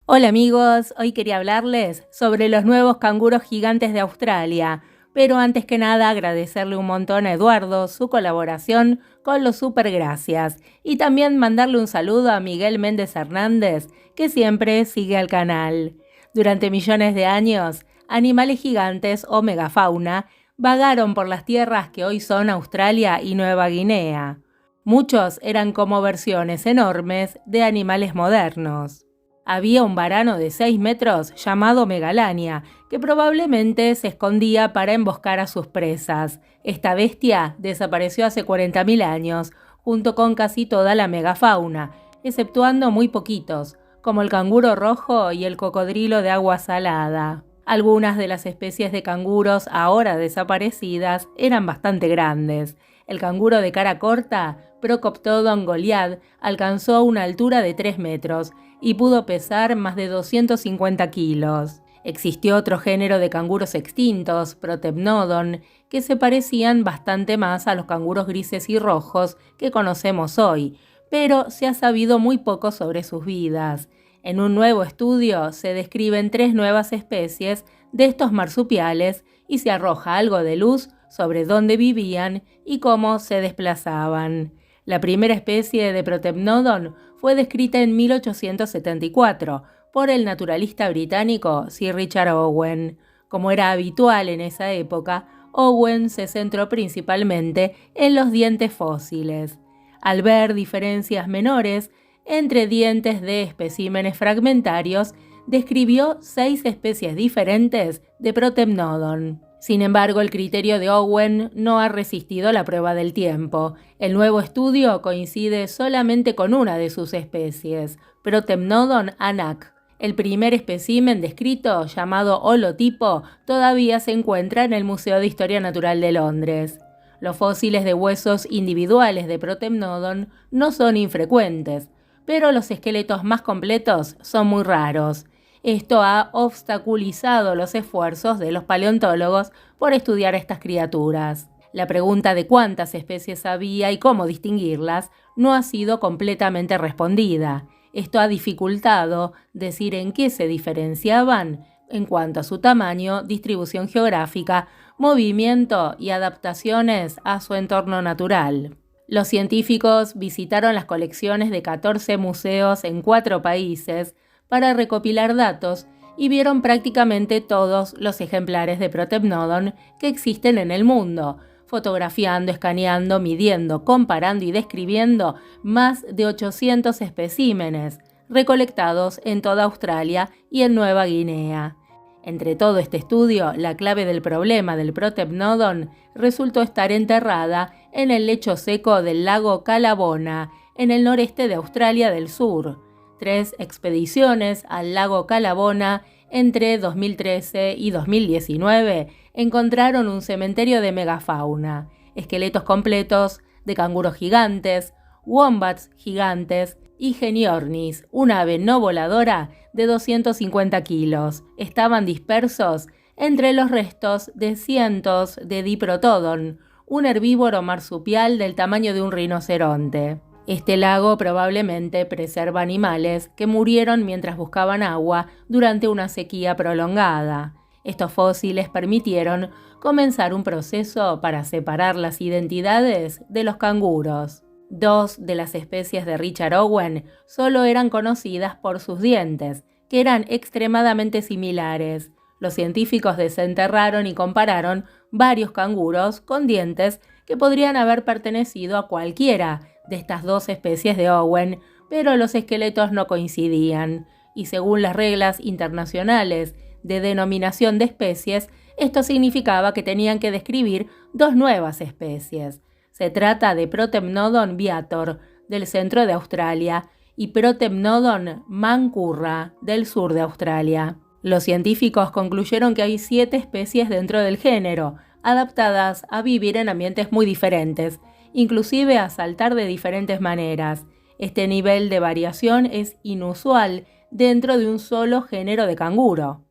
Hola amigos, hoy quería hablarles sobre los nuevos canguros gigantes de Australia, pero antes que nada agradecerle un montón a Eduardo su colaboración con los supergracias y también mandarle un saludo a Miguel Méndez Hernández, que siempre sigue al canal. Durante millones de años, animales gigantes o megafauna vagaron por las tierras que hoy son Australia y Nueva Guinea. Muchos eran como versiones enormes de animales modernos. Había un varano de 6 metros llamado Megalania, que probablemente se escondía para emboscar a sus presas. Esta bestia desapareció hace 40.000 años, junto con casi toda la megafauna, exceptuando muy poquitos, como el canguro rojo y el cocodrilo de agua salada. Algunas de las especies de canguros ahora desaparecidas eran bastante grandes. El canguro de cara corta, Procoptodon goliath, alcanzó una altura de 3 metros y pudo pesar más de 250 kilos. Existió otro género de canguros extintos, Protepnodon, que se parecían bastante más a los canguros grises y rojos que conocemos hoy, pero se ha sabido muy poco sobre sus vidas. En un nuevo estudio se describen 3 nuevas especies de estos marsupiales y se arroja algo de luz sobre dónde vivían y cómo se desplazaban. La primera especie de Protepnodon fue descrita en 1874 por el naturalista británico Sir Richard Owen. Como era habitual en esa época, Owen se centró principalmente en los dientes fósiles. Al ver diferencias menores entre dientes de especímenes fragmentarios, describió 6 especies diferentes de Protepnodon. Sin embargo, el criterio de Owen no ha resistido la prueba del tiempo. El nuevo estudio coincide solamente con una de sus especies, Protepnodon anak. El primer espécimen descrito, llamado holotipo, todavía se encuentra en el Museo de Historia Natural de Londres. Los fósiles de huesos individuales de Protepnodon no son infrecuentes, pero los esqueletos más completos son muy raros. Esto ha obstaculizado los esfuerzos de los paleontólogos por estudiar estas criaturas. La pregunta de cuántas especies había y cómo distinguirlas no ha sido completamente respondida. Esto ha dificultado decir en qué se diferenciaban en cuanto a su tamaño, distribución geográfica, movimiento y adaptaciones a su entorno natural. Los científicos visitaron las colecciones de 14 museos en 4 países para recopilar datos y vieron prácticamente todos los ejemplares de Protepnodon que existen en el mundo, fotografiando, escaneando, midiendo, comparando y describiendo más de 800 especímenes recolectados en toda Australia y en Nueva Guinea. Entre todo este estudio, la clave del problema del Protepnodon resultó estar enterrada en el lecho seco del lago Callabona, en el noreste de Australia del Sur. 3 expediciones al lago Callabona entre 2013 y 2019 encontraron un cementerio de megafauna, esqueletos completos de canguros gigantes, wombats gigantes y geniornis, una ave no voladora de 250 kilos. Estaban dispersos entre los restos de cientos de Diprotodon, un herbívoro marsupial del tamaño de un rinoceronte. Este lago probablemente preserva animales que murieron mientras buscaban agua durante una sequía prolongada. Estos fósiles permitieron comenzar un proceso para separar las identidades de los canguros. 2 de las especies de Richard Owen solo eran conocidas por sus dientes, que eran extremadamente similares. Los científicos desenterraron y compararon varios canguros con dientes que podrían haber pertenecido a cualquiera de estas 2 especies de Owen, pero los esqueletos no coincidían, y según las reglas internacionales de denominación de especies, esto significaba que tenían que describir 2 nuevas especies. Se trata de Protepnodon viator, del centro de Australia, y Protepnodon mancurra, del sur de Australia. Los científicos concluyeron que hay 7 especies dentro del género, adaptadas a vivir en ambientes muy diferentes, inclusive a saltar de diferentes maneras. Este nivel de variación es inusual dentro de un solo género de canguro.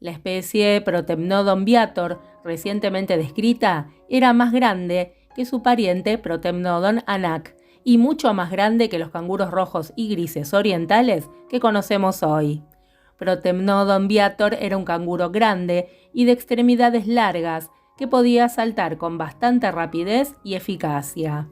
La especie Protepnodon viator, recientemente descrita, era más grande que su pariente Protepnodon anak y mucho más grande que los canguros rojos y grises orientales que conocemos hoy. Protemnodon viator era un canguro grande y de extremidades largas que podía saltar con bastante rapidez y eficacia.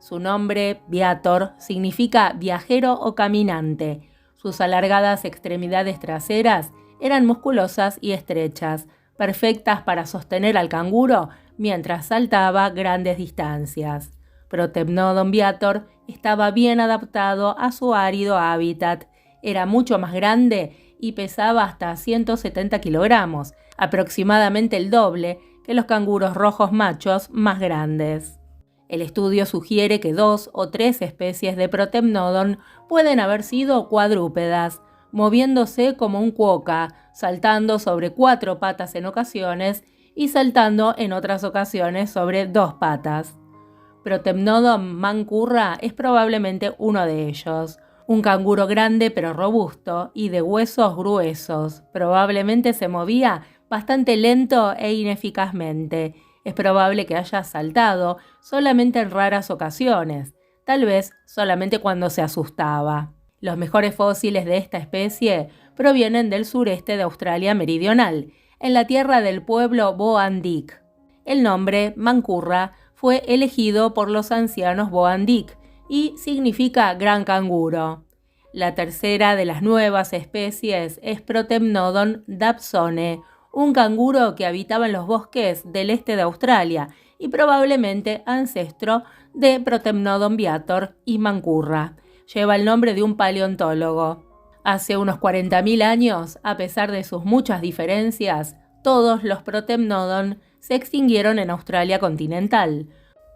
Su nombre, viator, significa viajero o caminante. Sus alargadas extremidades traseras eran musculosas y estrechas, perfectas para sostener al canguro mientras saltaba grandes distancias. Protemnodon viator estaba bien adaptado a su árido hábitat. Era mucho más grande y pesaba hasta 170 kilogramos, aproximadamente el doble que los canguros rojos machos más grandes. El estudio sugiere que 2 o 3 especies de Protemnodon pueden haber sido cuadrúpedas, moviéndose como un cuoca, saltando sobre 4 patas en ocasiones y saltando en otras ocasiones sobre 2 patas. Protemnodon mancurra es probablemente uno de ellos, un canguro grande pero robusto y de huesos gruesos. Probablemente se movía bastante lento e ineficazmente. Es probable que haya saltado solamente en raras ocasiones, tal vez solamente cuando se asustaba. Los mejores fósiles de esta especie provienen del sureste de Australia meridional, en la tierra del pueblo Boandik. El nombre, mancurra, fue elegido por los ancianos Boandik y significa gran canguro. La tercera de las nuevas especies es Protemnodon dawsone, un canguro que habitaba en los bosques del este de Australia y probablemente ancestro de Protemnodon viator y mancurra. Lleva el nombre de un paleontólogo. Hace unos 40.000 años, a pesar de sus muchas diferencias, todos los Protemnodon se extinguieron en Australia continental.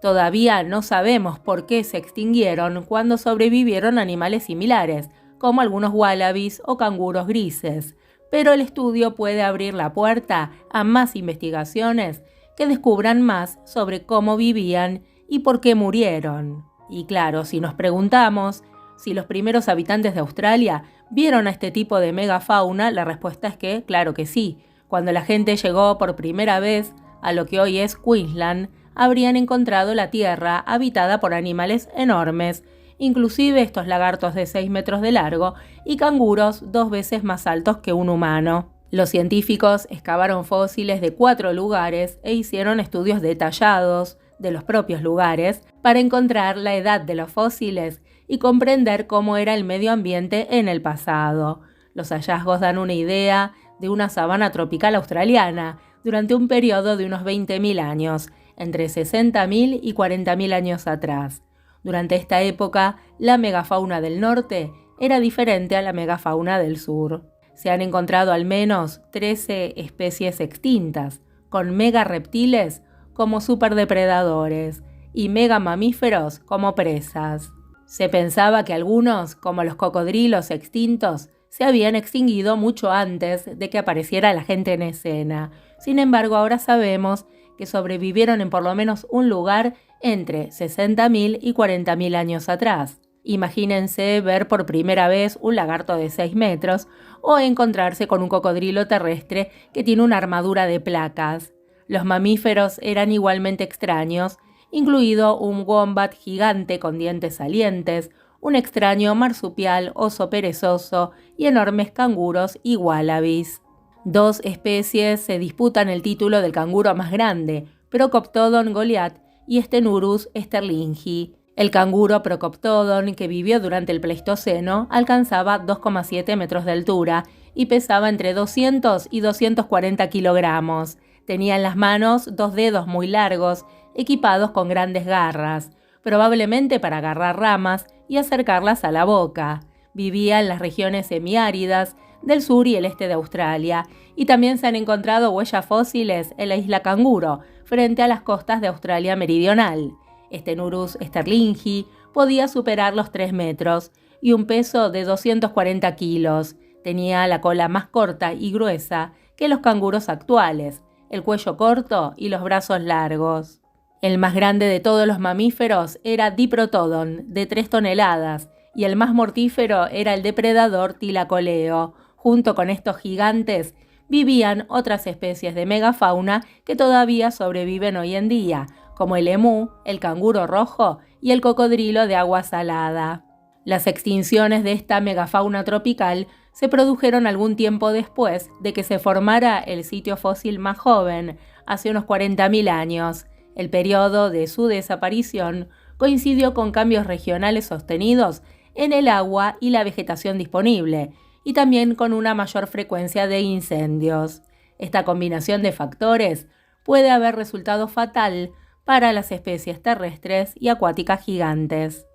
Todavía no sabemos por qué se extinguieron cuando sobrevivieron animales similares, como algunos wallabies o canguros grises, pero el estudio puede abrir la puerta a más investigaciones que descubran más sobre cómo vivían y por qué murieron. Y claro, si nos preguntamos si los primeros habitantes de Australia vieron a este tipo de megafauna, la respuesta es que, claro que sí. Cuando la gente llegó por primera vez a lo que hoy es Queensland, habrían encontrado la tierra habitada por animales enormes, inclusive estos lagartos de 6 metros de largo y canguros 2 veces más altos que un humano. Los científicos excavaron fósiles de 4 lugares e hicieron estudios detallados de los propios lugares para encontrar la edad de los fósiles y comprender cómo era el medio ambiente en el pasado. Los hallazgos dan una idea de una sabana tropical australiana durante un periodo de unos 20.000 años, entre 60.000 y 40.000 años atrás. Durante esta época, la megafauna del norte era diferente a la megafauna del sur. Se han encontrado al menos 13 especies extintas, con megareptiles como superdepredadores y megamamíferos como presas. Se pensaba que algunos, como los cocodrilos extintos, se habían extinguido mucho antes de que apareciera la gente en escena. Sin embargo, ahora sabemos que sobrevivieron en por lo menos un lugar entre 60.000 y 40.000 años atrás. Imagínense ver por primera vez un lagarto de 6 metros o encontrarse con un cocodrilo terrestre que tiene una armadura de placas. Los mamíferos eran igualmente extraños, incluido un wombat gigante con dientes salientes, un extraño marsupial, oso perezoso y enormes canguros y wallabies. 2 especies se disputan el título del canguro más grande, Procoptodon goliath y Stenurus sterlingii. El canguro Procoptodon, que vivió durante el Pleistoceno, alcanzaba 2,7 metros de altura y pesaba entre 200 y 240 kilogramos. Tenía en las manos 2 dedos muy largos, equipados con grandes garras, probablemente para agarrar ramas y acercarlas a la boca. Vivía en las regiones semiáridas del sur y el este de Australia, y también se han encontrado huellas fósiles en la isla Canguro, frente a las costas de Australia meridional. Stenurus sterlingii podía superar los 3 metros y un peso de 240 kilos. Tenía la cola más corta y gruesa que los canguros actuales, el cuello corto y los brazos largos. El más grande de todos los mamíferos era Diprotodon, de 3 toneladas, y el más mortífero era el depredador Thylacoleo. Junto con estos gigantes vivían otras especies de megafauna que todavía sobreviven hoy en día, como el emú, el canguro rojo y el cocodrilo de agua salada. Las extinciones de esta megafauna tropical se produjeron algún tiempo después de que se formara el sitio fósil más joven, hace unos 40.000 años. El periodo de su desaparición coincidió con cambios regionales sostenidos en el agua y la vegetación disponible, y también con una mayor frecuencia de incendios. Esta combinación de factores puede haber resultado fatal para las especies terrestres y acuáticas gigantes.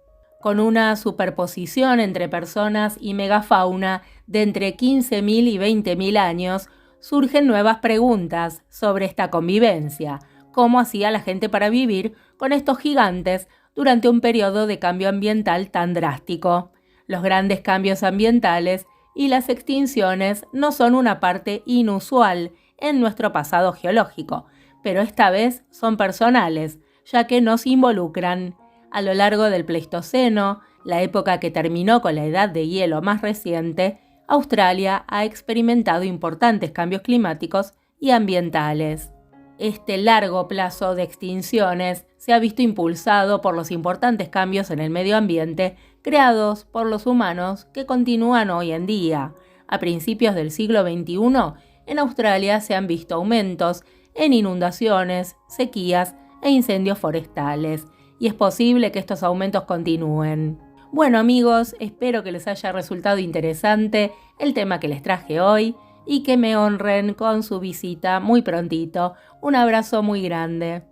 Con una superposición entre personas y megafauna de entre 15.000 y 20.000 años, surgen nuevas preguntas sobre esta convivencia. ¿Cómo hacía la gente para vivir con estos gigantes durante un periodo de cambio ambiental tan drástico? Los grandes cambios ambientales y las extinciones no son una parte inusual en nuestro pasado geológico, pero esta vez son personales, ya que nos involucran. A lo largo del Pleistoceno, la época que terminó con la edad de hielo más reciente, Australia ha experimentado importantes cambios climáticos y ambientales. Este largo plazo de extinciones se ha visto impulsado por los importantes cambios en el medio ambiente creados por los humanos que continúan hoy en día. A principios del siglo XXI, en Australia se han visto aumentos en inundaciones, sequías e incendios forestales, y es posible que estos aumentos continúen. Bueno amigos, espero que les haya resultado interesante el tema que les traje hoy y que me honren con su visita muy prontito. Un abrazo muy grande.